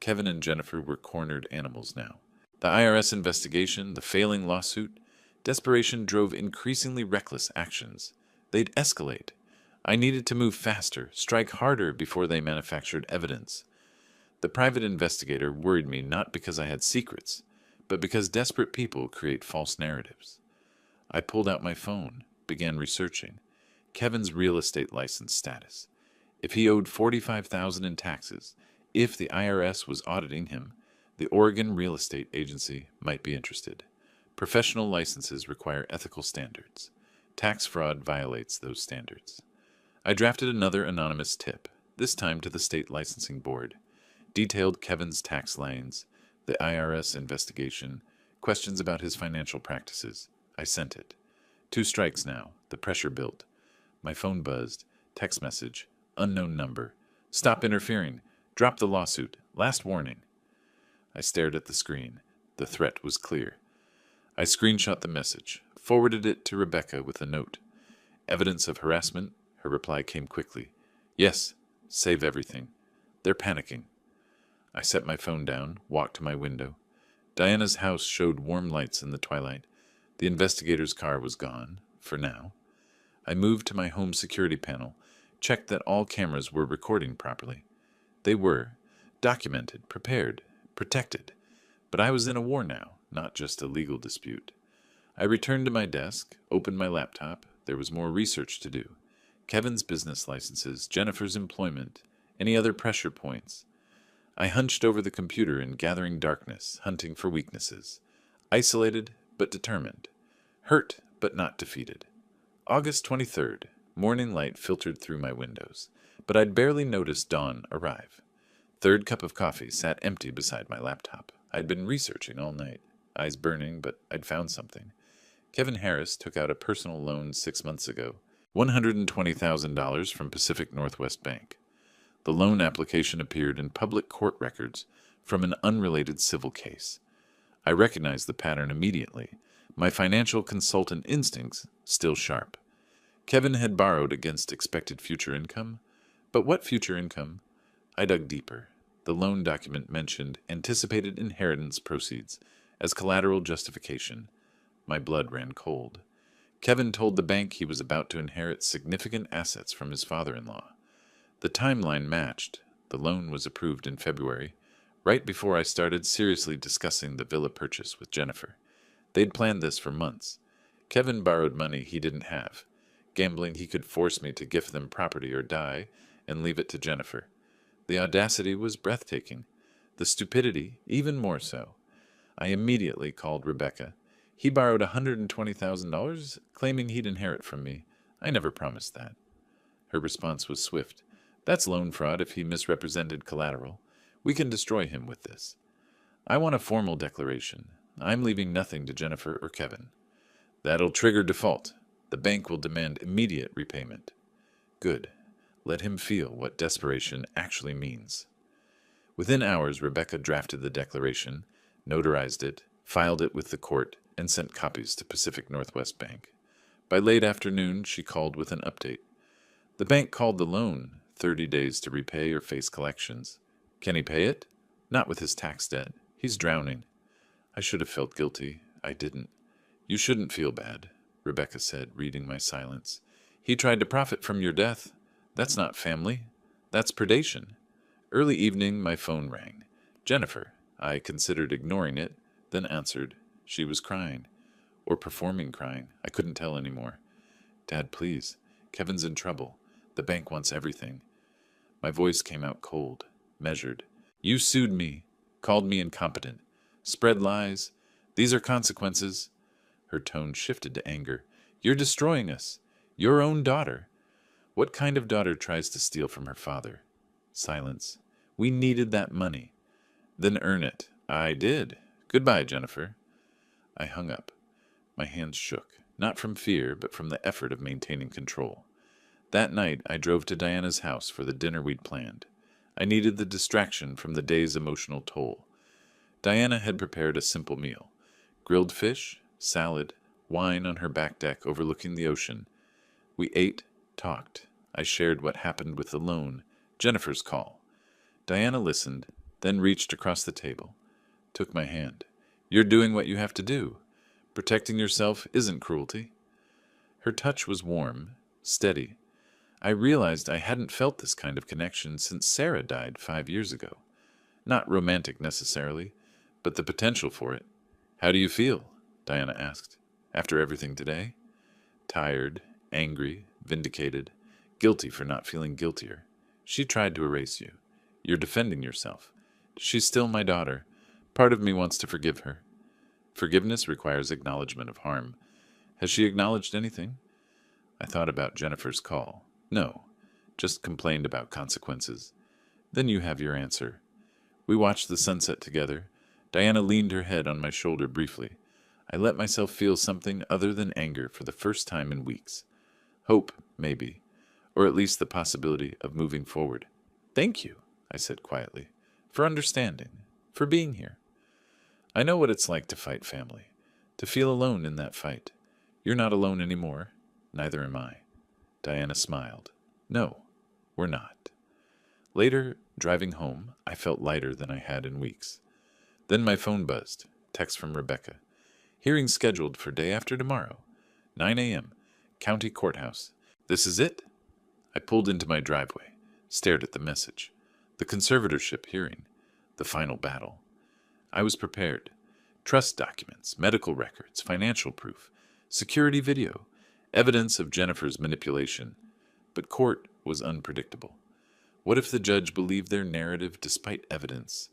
Kevin and Jennifer were cornered animals now. The IRS investigation, the failing lawsuit, desperation drove increasingly reckless actions. They'd escalate. I needed to move faster, strike harder before they manufactured evidence. The private investigator worried me not because I had secrets, but because desperate people create false narratives. I pulled out my phone, began researching. Kevin's real estate license status. If he owed $45,000 in taxes, if the IRS was auditing him, the Oregon Real Estate Agency might be interested. Professional licenses require ethical standards. Tax fraud violates those standards. I drafted another anonymous tip, this time to the state licensing board. Detailed Kevin's tax liens, the IRS investigation, questions about his financial practices. I sent it. 2 strikes now. The pressure built. My phone buzzed. Text message. Unknown number. Stop interfering. Drop the lawsuit. Last warning. I stared at the screen. The threat was clear. I screenshot the message, forwarded it to Rebecca with a note. Evidence of harassment? Her reply came quickly. Yes. Save everything. They're panicking. I set my phone down, walked to my window. Diana's house showed warm lights in the twilight. The investigator's car was gone, for now. I moved to my home security panel, checked that all cameras were recording properly. They were, documented, prepared, protected. But I was in a war now, not just a legal dispute. I returned to my desk, opened my laptop. There was more research to do. Kevin's business licenses, Jennifer's employment, any other pressure points. I hunched over the computer in gathering darkness, hunting for weaknesses. Isolated, but determined. Hurt, but not defeated. August 23rd. Morning light filtered through my windows, but I'd barely noticed dawn arrive. 3rd cup of coffee sat empty beside my laptop. I'd been researching all night, eyes burning, but I'd found something. Kevin Harris took out a personal loan 6 months ago, $120,000 from Pacific Northwest Bank. The loan application appeared in public court records from an unrelated civil case. I recognized the pattern immediately, my financial consultant instincts still sharp. Kevin had borrowed against expected future income, but what future income? I dug deeper. The loan document mentioned anticipated inheritance proceeds as collateral justification. My blood ran cold. Kevin told the bank he was about to inherit significant assets from his father-in-law. The timeline matched. The loan was approved in February, right before I started seriously discussing the villa purchase with Jennifer. They'd planned this for months. Kevin borrowed money he didn't have, gambling he could force me to gift them property or die and leave it to Jennifer. The audacity was breathtaking. The stupidity, even more so. I immediately called Rebecca. He borrowed $120,000, claiming he'd inherit from me. I never promised that. Her response was swift. That's loan fraud if he misrepresented collateral. We can destroy him with this. I want a formal declaration. I'm leaving nothing to Jennifer or Kevin. That'll trigger default. The bank will demand immediate repayment. Good. Let him feel what desperation actually means. Within hours, Rebecca drafted the declaration, notarized it, filed it with the court, and sent copies to Pacific Northwest Bank. By late afternoon, she called with an update. The bank called the loan, 30 days to repay or face collections. Can he pay it? Not with his tax debt. He's drowning. I should have felt guilty. I didn't. You shouldn't feel bad, Rebecca said, reading my silence. He tried to profit from your death. That's not family. That's predation. Early evening, my phone rang. Jennifer. I considered ignoring it, then answered. She was crying. Or performing crying. I couldn't tell anymore. Dad, please. Kevin's in trouble. The bank wants everything. My voice came out cold, measured. You sued me, called me incompetent, spread lies. These are consequences. Her tone shifted to anger. You're destroying us. Your own daughter. What kind of daughter tries to steal from her father? Silence. We needed that money. Then earn it. I did. Goodbye, Jennifer. I hung up. My hands shook, not from fear, but from the effort of maintaining control. That night, I drove to Diana's house for the dinner we'd planned. I needed the distraction from the day's emotional toll. Diana had prepared a simple meal. Grilled fish, salad, wine on her back deck overlooking the ocean. We ate, talked. I shared what happened with the loan, Jennifer's call. Diana listened, then reached across the table, took my hand. You're doing what you have to do. Protecting yourself isn't cruelty. Her touch was warm, steady. I realized I hadn't felt this kind of connection since Sarah died 5 years ago. Not romantic necessarily, but the potential for it. How do you feel? Diana asked. After everything today? Tired, angry, vindicated, guilty for not feeling guiltier. She tried to erase you. You're defending yourself. She's still my daughter. Part of me wants to forgive her. Forgiveness requires acknowledgement of harm. Has she acknowledged anything? I thought about Jennifer's call. No, just complained about consequences. Then you have your answer. We watched the sunset together. Diana leaned her head on my shoulder briefly. I let myself feel something other than anger for the first time in weeks. Hope, maybe, or at least the possibility of moving forward. Thank you, I said quietly, for understanding, for being here. I know what it's like to fight family, to feel alone in that fight. You're not alone anymore, neither am I. Diana smiled. No, we're not. Later, driving home, I felt lighter than I had in weeks. Then my phone buzzed. Text from Rebecca. Hearing scheduled for day after tomorrow, 9 a.m., County Courthouse. This is it? I pulled into my driveway, stared at the message. The conservatorship hearing. The final battle. I was prepared. Trust documents, medical records, financial proof, security video, evidence of Jennifer's manipulation. But court was unpredictable. What if the judge believed their narrative despite evidence?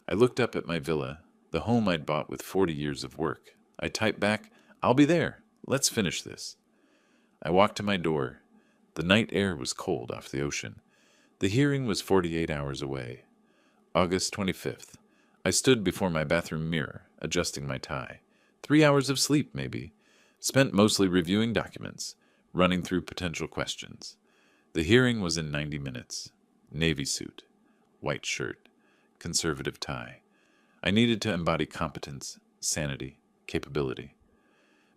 I looked up at my villa, the home I'd bought with 40 years of work. I typed back, I'll be there. Let's finish this. I walked to my door. The night air was cold off the ocean. The hearing was 48 hours away. August 25th. I stood before my bathroom mirror, adjusting my tie. 3 hours of sleep, maybe. Spent mostly reviewing documents, running through potential questions. The hearing was in 90 minutes. Navy suit, white shirt, conservative tie. I needed to embody competence, sanity, capability.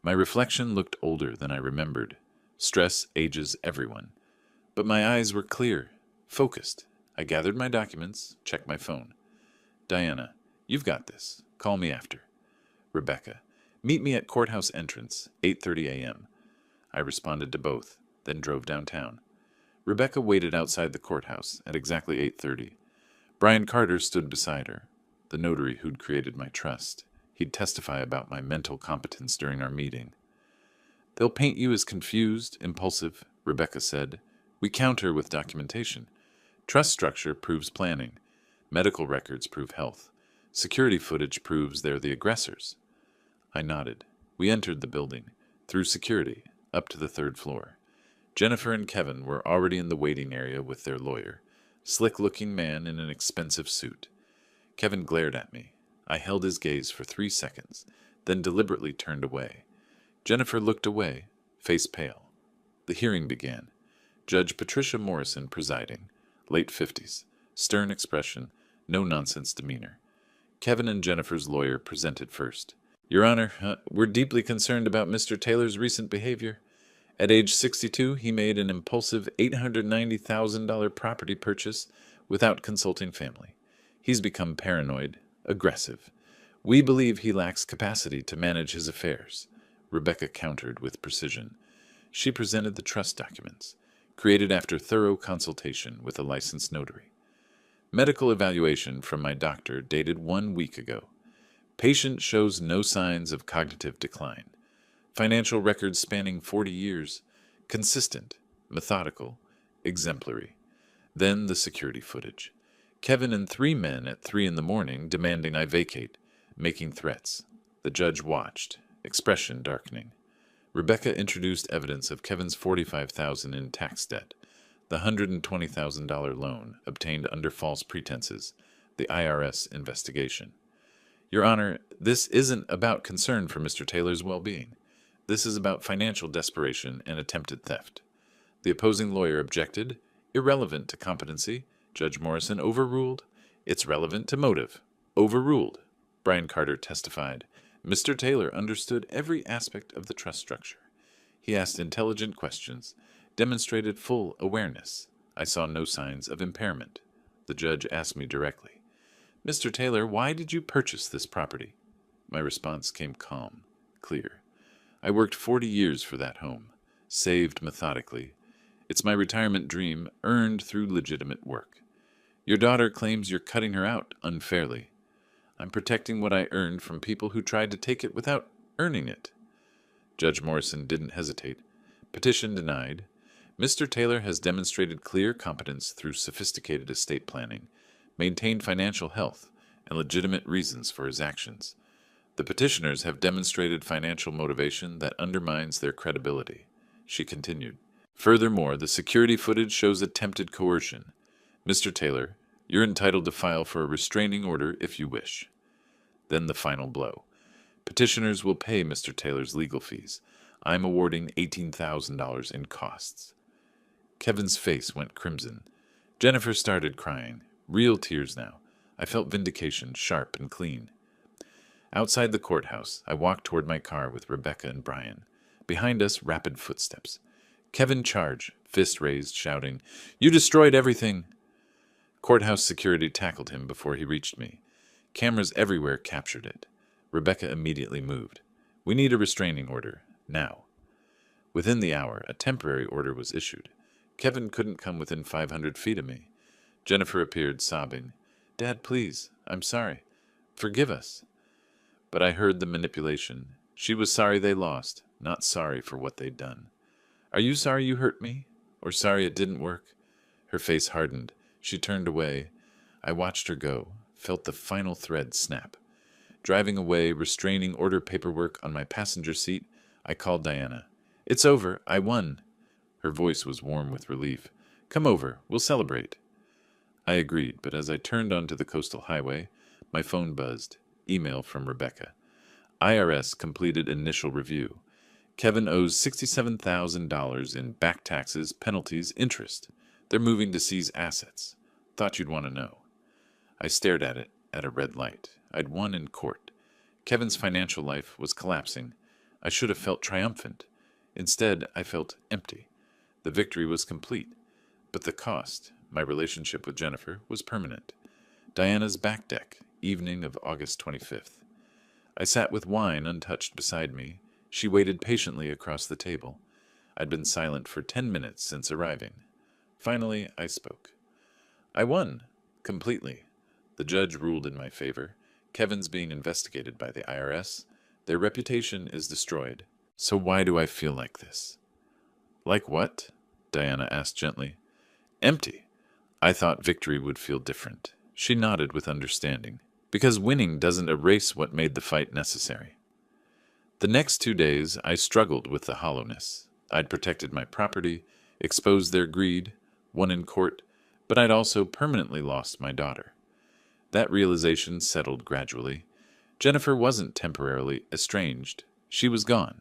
My reflection looked older than I remembered. Stress ages everyone. But my eyes were clear, focused. I gathered my documents, checked my phone. Diana, you've got this. Call me after. Rebecca, meet me at courthouse entrance, 8:30 a.m. I responded to both, then drove downtown. Rebecca waited outside the courthouse at exactly 8:30. Brian Carter stood beside her, the notary who'd created my trust. He'd testify about my mental competence during our meeting. They'll paint you as confused, impulsive, Rebecca said. We counter with documentation. Trust structure proves planning. Medical records prove health. Security footage proves they're the aggressors. I nodded. We entered the building, through security, up to the 3rd floor. Jennifer and Kevin were already in the waiting area with their lawyer, slick-looking man in an expensive suit. Kevin glared at me. I held his gaze for 3 seconds, then deliberately turned away. Jennifer looked away, face pale. The hearing began. Judge Patricia Morrison presiding, late 50s, stern expression, no-nonsense demeanor. Kevin and Jennifer's lawyer presented first. Your Honor, we're deeply concerned about Mr. Taylor's recent behavior. At age 62, he made an impulsive $890,000 property purchase without consulting family. He's become paranoid, aggressive. We believe he lacks capacity to manage his affairs. Rebecca countered with precision. She presented the trust documents, created after thorough consultation with a licensed notary. Medical evaluation from my doctor dated 1 week ago. Patient shows no signs of cognitive decline. Financial records spanning 40 years. Consistent, methodical, exemplary. Then the security footage. Kevin and 3 men at 3 in the morning demanding I vacate, making threats. The judge watched, expression darkening. Rebecca introduced evidence of Kevin's $45,000 in tax debt, the $120,000 loan obtained under false pretenses, the IRS investigation. Your Honor, this isn't about concern for Mr. Taylor's well-being. This is about financial desperation and attempted theft. The opposing lawyer objected. Irrelevant to competency. Judge Morrison overruled. It's relevant to motive. Overruled. Brian Carter testified. Mr. Taylor understood every aspect of the trust structure. He asked intelligent questions, demonstrated full awareness. I saw no signs of impairment. The judge asked me directly, Mr. Taylor, why did you purchase this property? My response came calm, clear. I worked 40 years for that home, saved methodically. It's my retirement dream, earned through legitimate work. Your daughter claims you're cutting her out unfairly. I'm protecting what I earned from people who tried to take it without earning it. Judge Morrison didn't hesitate. Petition denied. Mr. Taylor has demonstrated clear competence through sophisticated estate planning, maintained financial health, and legitimate reasons for his actions. The petitioners have demonstrated financial motivation that undermines their credibility. She continued. Furthermore, the security footage shows attempted coercion. Mr. Taylor, you're entitled to file for a restraining order if you wish. Then the final blow. Petitioners will pay Mr. Taylor's legal fees. I'm awarding $18,000 in costs. Kevin's face went crimson. Jennifer started crying. Real tears now. I felt vindication, sharp and clean. Outside the courthouse, I walked toward my car with Rebecca and Brian. Behind us, rapid footsteps. Kevin charged, fist raised, shouting, You destroyed everything! Courthouse security tackled him before he reached me. Cameras everywhere captured it. Rebecca immediately moved. We need a restraining order, now. Within the hour, a temporary order was issued. Kevin couldn't come within 500 feet of me. Jennifer appeared, sobbing. Dad, please, I'm sorry. Forgive us. But I heard the manipulation. She was sorry they lost, not sorry for what they'd done. Are you sorry you hurt me? Or sorry it didn't work? Her face hardened. She turned away. I watched her go, felt the final thread snap. Driving away, restraining order paperwork on my passenger seat, I called Diana. It's over. I won. Her voice was warm with relief. Come over. We'll celebrate. I agreed, but as I turned onto the coastal highway, my phone buzzed. Email from Rebecca. IRS completed initial review. Kevin owes $67,000 in back taxes, penalties, interest. They're moving to seize assets. Thought you'd want to know. I stared at it at a red light. I'd won in court. Kevin's financial life was collapsing. I should have felt triumphant. Instead, I felt empty. The victory was complete. But the cost, my relationship with Jennifer, was permanent. Diana's back deck, evening of August 25th. I sat with wine untouched beside me. She waited patiently across the table. I'd been silent for 10 minutes since arriving. Finally, I spoke. I won. Completely. The judge ruled in my favor. Kevin's being investigated by the IRS. Their reputation is destroyed. So why do I feel like this? Like what? Diana asked gently. Empty. I thought victory would feel different. She nodded with understanding. Because winning doesn't erase what made the fight necessary. The next 2 days, I struggled with the hollowness. I'd protected my property, exposed their greed, won in court, but I'd also permanently lost my daughter. That realization settled gradually. Jennifer wasn't temporarily estranged. She was gone.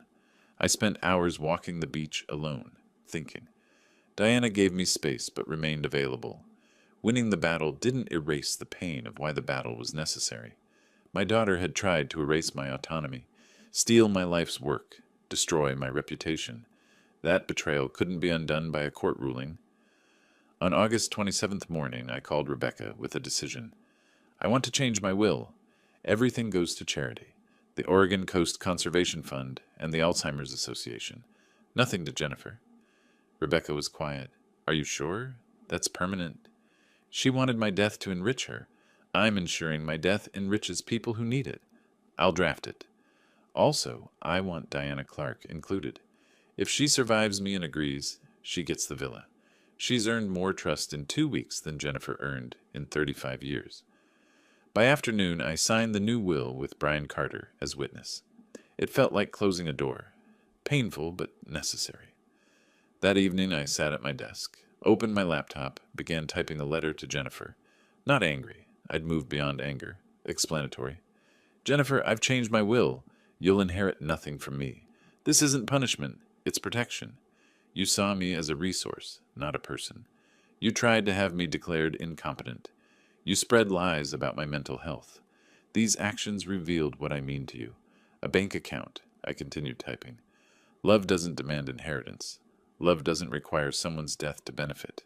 I spent hours walking the beach alone, thinking. Diana gave me space but remained available. Winning the battle didn't erase the pain of why the battle was necessary. My daughter had tried to erase my autonomy, steal my life's work, destroy my reputation. That betrayal couldn't be undone by a court ruling. On August 27th morning, I called Rebecca with a decision. I want to change my will. Everything goes to charity. The Oregon Coast Conservation Fund and the Alzheimer's Association. Nothing to Jennifer. Rebecca was quiet. Are you sure? That's permanent. She wanted my death to enrich her. I'm ensuring my death enriches people who need it. I'll draft it. Also, I want Diana Clark included. If she survives me and agrees, she gets the villa. She's earned more trust in 2 weeks than Jennifer earned in 35 years. By afternoon, I signed the new will with Brian Carter as witness. It felt like closing a door. Painful, but necessary. That evening, I sat at my desk, opened my laptop, began typing a letter to Jennifer. Not angry. I'd moved beyond anger. Explanatory. Jennifer, I've changed my will. You'll inherit nothing from me. This isn't punishment. It's protection. You saw me as a resource, not a person. You tried to have me declared incompetent. You spread lies about my mental health. These actions revealed what I mean to you. A bank account. I continued typing. Love doesn't demand inheritance. Love doesn't require someone's death to benefit.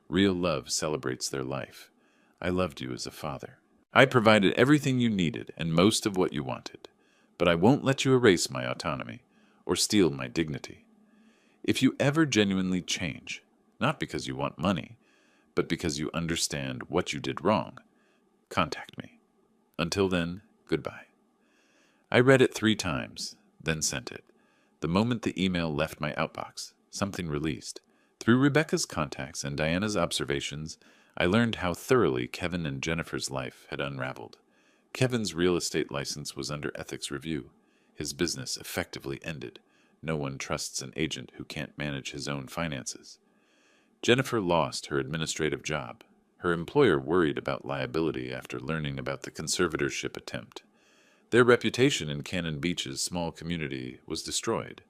Real love celebrates their life. I loved you as a father. I provided everything you needed and most of what you wanted. But I won't let you erase my autonomy or steal my dignity. If you ever genuinely change, not because you want money, but because you understand what you did wrong, contact me. Until then, goodbye. I read it 3 times, then sent it. The moment the email left my outbox, something released. Through Rebecca's contacts and Diana's observations, I learned how thoroughly Kevin and Jennifer's life had unraveled. Kevin's real estate license was under ethics review. His business effectively ended. No one trusts an agent who can't manage his own finances. Jennifer lost her administrative job. Her employer worried about liability after learning about the conservatorship attempt. Their reputation in Cannon Beach's small community was destroyed.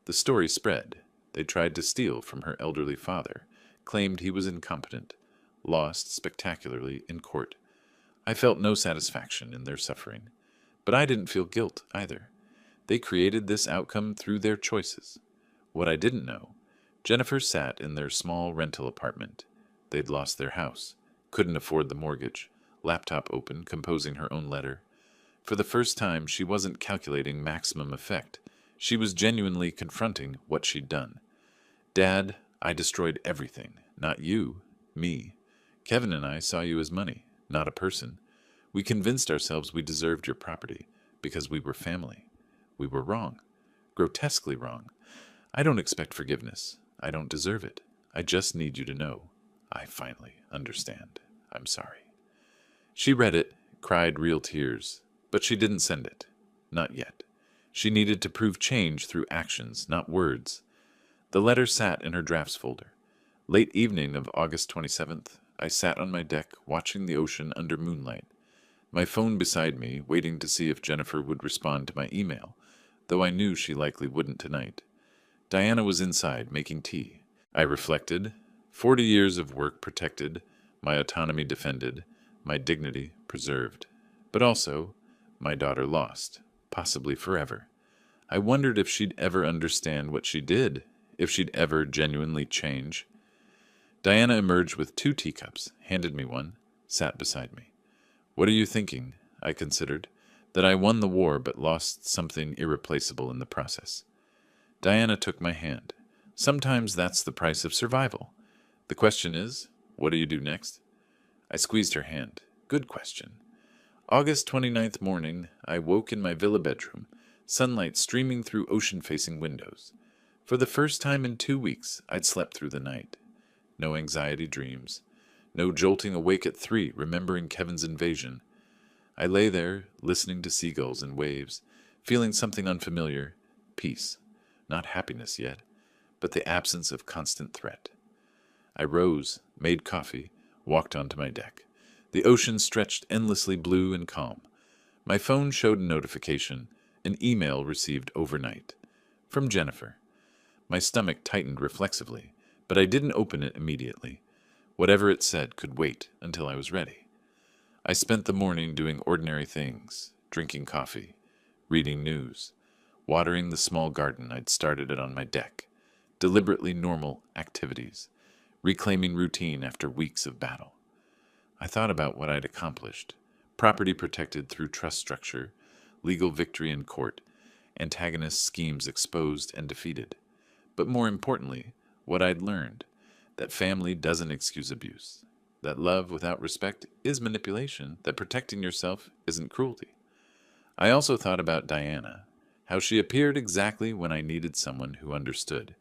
The story spread. They tried to steal from her elderly father, claimed he was incompetent, lost spectacularly in court. I felt no satisfaction in their suffering, but I didn't feel guilt either. They created this outcome through their choices. What I didn't know, Jennifer sat in their small rental apartment. They'd lost their house, couldn't afford the mortgage, laptop open, composing her own letter. For the first time, she wasn't calculating maximum effect. She was genuinely confronting what she'd done. Dad, I destroyed everything. Not you, me. Kevin and I saw you as money, not a person. We convinced ourselves we deserved your property because we were family. We were wrong, grotesquely wrong. I don't expect forgiveness. I don't deserve it. I just need you to know. I finally understand. I'm sorry. She read it, cried real tears, but she didn't send it. Not yet. She needed to prove change through actions, not words. The letter sat in her drafts folder. Late evening of August 27th, I sat on my deck watching the ocean under moonlight. My phone beside me, waiting to see if Jennifer would respond to my email, though I knew she likely wouldn't tonight. Diana was inside, making tea. I reflected. 40 years of work protected, my autonomy defended, my dignity preserved. But also, my daughter lost, possibly forever. I wondered if she'd ever understand what she did, if she'd ever genuinely change. Diana emerged with 2 teacups, handed me one, sat beside me. What are you thinking? I considered. That I won the war but lost something irreplaceable in the process. Diana took my hand. Sometimes that's the price of survival. The question is, what do you do next? I squeezed her hand. Good question. August 29th morning, I woke in my villa bedroom, sunlight streaming through ocean-facing windows. For the first time in 2 weeks, I'd slept through the night. No anxiety dreams. No jolting awake at 3, remembering Kevin's invasion. I lay there, listening to seagulls and waves, feeling something unfamiliar, peace. Not happiness yet, but the absence of constant threat. I rose, made coffee, walked onto my deck. The ocean stretched endlessly blue and calm. My phone showed a notification, an email received overnight. From Jennifer. My stomach tightened reflexively, but I didn't open it immediately. Whatever it said could wait until I was ready. I spent the morning doing ordinary things, drinking coffee, reading news, watering the small garden I'd started on my deck, deliberately normal activities, reclaiming routine after weeks of battle. I thought about what I'd accomplished, property protected through trust structure, legal victory in court, antagonist schemes exposed and defeated. But more importantly, what I'd learned, that family doesn't excuse abuse. that love without respect is manipulation, that protecting yourself isn't cruelty. I also thought about Diana, how she appeared exactly when I needed someone who understood,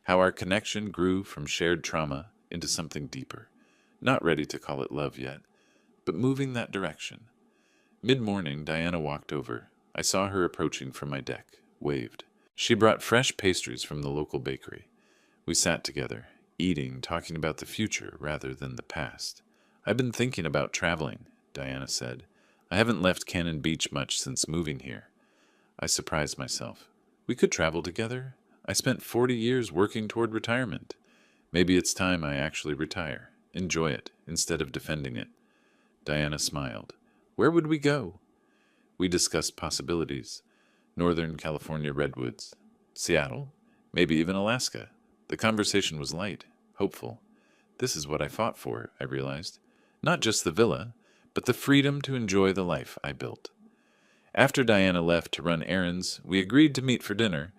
how our connection grew from shared trauma into something deeper. Not ready to call it love yet, but moving that direction. Mid-morning, Diana walked over. I saw her approaching from my deck, waved. She brought fresh pastries from the local bakery. We sat together, eating, talking about the future rather than the past. I've been thinking about traveling, Diana said. I haven't left Cannon Beach much since moving here. I surprised myself. We could travel together. I spent 40 years working toward retirement. Maybe it's time I actually retire. Enjoy it, instead of defending it. Diana smiled. Where would we go? We discussed possibilities. Northern California redwoods. Seattle. Maybe even Alaska. The conversation was light, hopeful. This is what I fought for, I realized. Not just the villa, but the freedom to enjoy the life I built. After Diana left to run errands, we agreed to meet for dinner.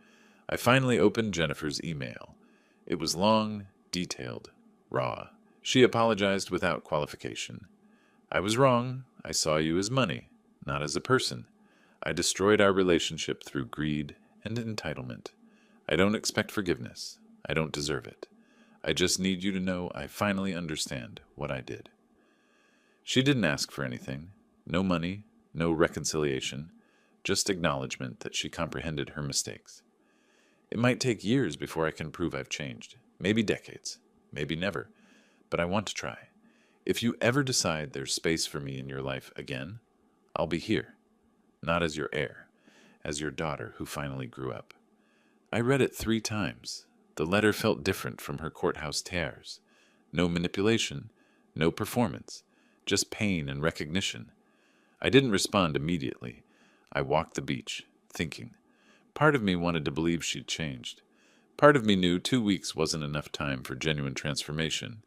I finally opened Jennifer's email. It was long, detailed, raw. She apologized without qualification. I was wrong. I saw you as money, not as a person. I destroyed our relationship through greed and entitlement. I don't expect forgiveness. I don't deserve it. I just need you to know I finally understand what I did. She didn't ask for anything. No money, no reconciliation, just acknowledgement that she comprehended her mistakes. It might take years before I can prove I've changed. Maybe decades. Maybe never. But I want to try. If you ever decide there's space for me in your life again, I'll be here. Not as your heir, as your daughter who finally grew up. I read it 3 times. The letter felt different from her courthouse tears. No manipulation, no performance, just pain and recognition. I didn't respond immediately. I walked the beach, thinking. Part of me wanted to believe she'd changed. Part of me knew 2 weeks wasn't enough time for genuine transformation.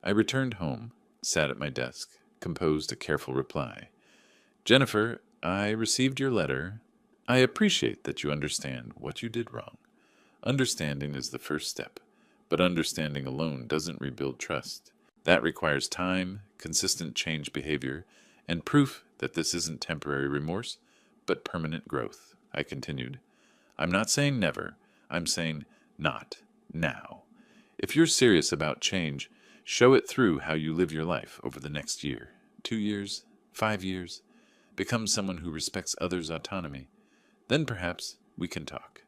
I returned home, sat at my desk, composed a careful reply. Jennifer, I received your letter. I appreciate that you understand what you did wrong. Understanding is the first step, but understanding alone doesn't rebuild trust. That requires time, consistent change behavior, and proof that this isn't temporary remorse, but permanent growth, I continued. I'm not saying never. I'm saying not now. If you're serious about change, show it through how you live your life over the next year, 2 years, 5 years. Become someone who respects others' autonomy. Then perhaps we can talk.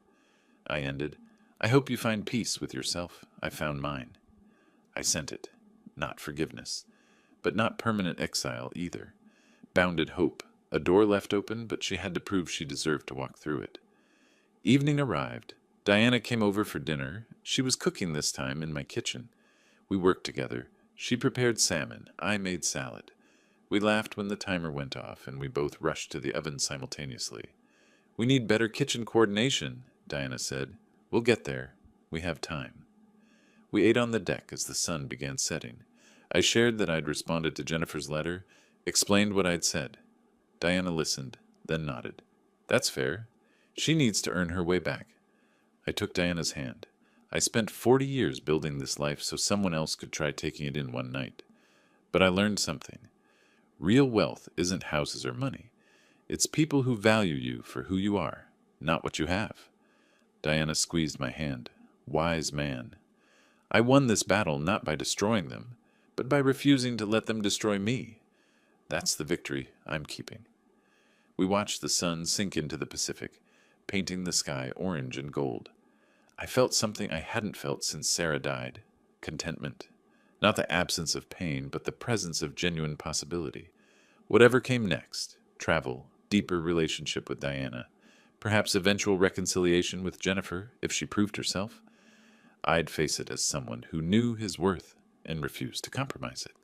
I ended. I hope you find peace with yourself. I found mine. I sent it. Not forgiveness. But not permanent exile either. Bounded hope. A door left open, but she had to prove she deserved to walk through it. Evening arrived. Diana came over for dinner. She was cooking this time in my kitchen. We worked together. She prepared salmon. I made salad. We laughed when the timer went off, and we both rushed to the oven simultaneously. We need better kitchen coordination, Diana said. We'll get there. We have time. We ate on the deck as the sun began setting. I shared that I'd responded to Jennifer's letter, explained what I'd said. Diana listened, then nodded. That's fair. She needs to earn her way back. I took Diana's hand. I spent 40 years building this life so someone else could try taking it in one night. But I learned something. Real wealth isn't houses or money. It's people who value you for who you are, not what you have. Diana squeezed my hand. Wise man. I won this battle not by destroying them, but by refusing to let them destroy me. That's the victory I'm keeping. We watched the sun sink into the Pacific, painting the sky orange and gold. I felt something I hadn't felt since Sarah died. Contentment. Not the absence of pain, but the presence of genuine possibility. Whatever came next, travel, deeper relationship with Diana, perhaps eventual reconciliation with Jennifer if she proved herself, I'd face it as someone who knew his worth and refused to compromise it.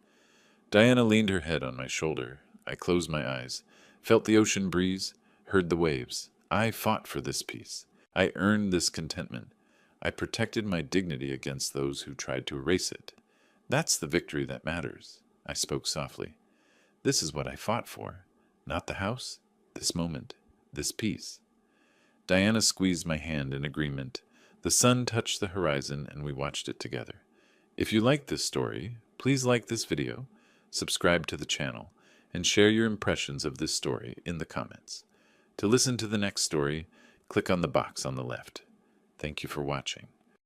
Diana leaned her head on my shoulder. I closed my eyes, felt the ocean breeze, heard the waves. I fought for this peace. I earned this contentment. I protected my dignity against those who tried to erase it. That's the victory that matters. I spoke softly. This is what I fought for. Not the house, this moment, this peace. Diana squeezed my hand in agreement. The sun touched the horizon, and we watched it together. If you like this story, Please like this video, subscribe to the channel, and share your impressions of this story in the comments. To listen to the next story, click on the box on the left. Thank you for watching.